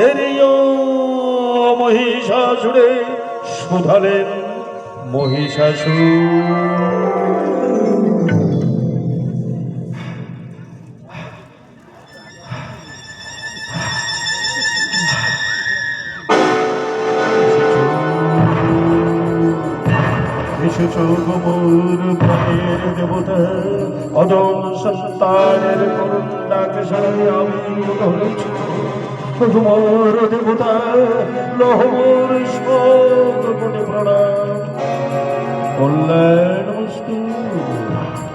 এরিও মহিষাসুরে শুধালেন মহিষাসুর। মোর প্রাণের দেবতা অদন সন্তানের করুণ ডাক সারাই আমি ধরেছি। তোমার দেবতা লহমর কোটি প্রণাম। কল্যাণমস্তু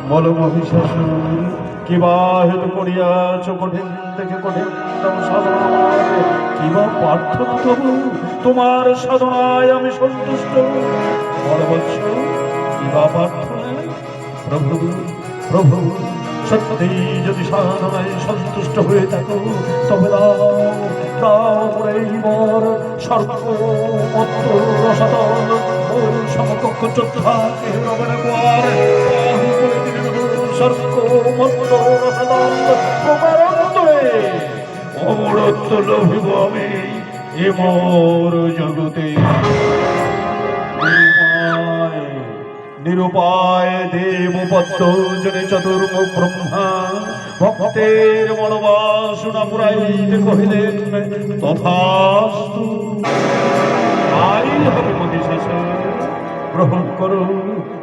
বল মহিষাসুর, কিবা হেতু করিয়াছ কঠিন থেকে কঠিনতম সাধনা, কিবা প্রার্থনা তবু তোমার সাধনায় আমি সন্তুষ্ট। বলবৎস কিবা প্রার্থনা? প্রভু প্রভু, সত্যি যদি সাধনায় সন্তুষ্ট হয়ে থাকো তবে মর স্বর্গ মত্ত রসাতল ও সমকক্ষ যোদ্ধাকে স্বর্গ মত্ত রসাতল প্রকারান্তরে অমরত্ব লভিব আমি এ মোর জগতে। নিরুপায় দেব পদ্মজনে চতুর্মুখ ব্রহ্মা ভক্তের মনোবাসনা পুরাইতে কহিলেন তথাস্তু। তাই হবে মহিষাসুর, গ্রহণ করো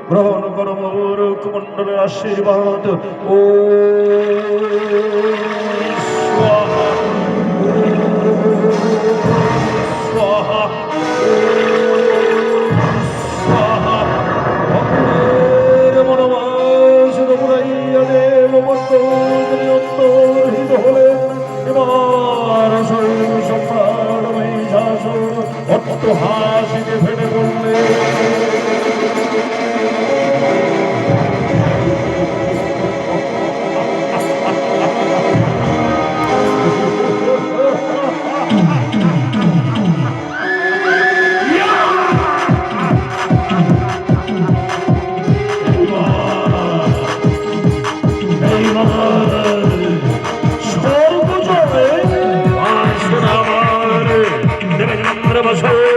গ্রহণ করো মোর কুমণ্ডলের আশীর্বাদ। ও স্বাহা স্বাহা হাসিতে ফেটে পড়লে দেবেন্দ্র বসু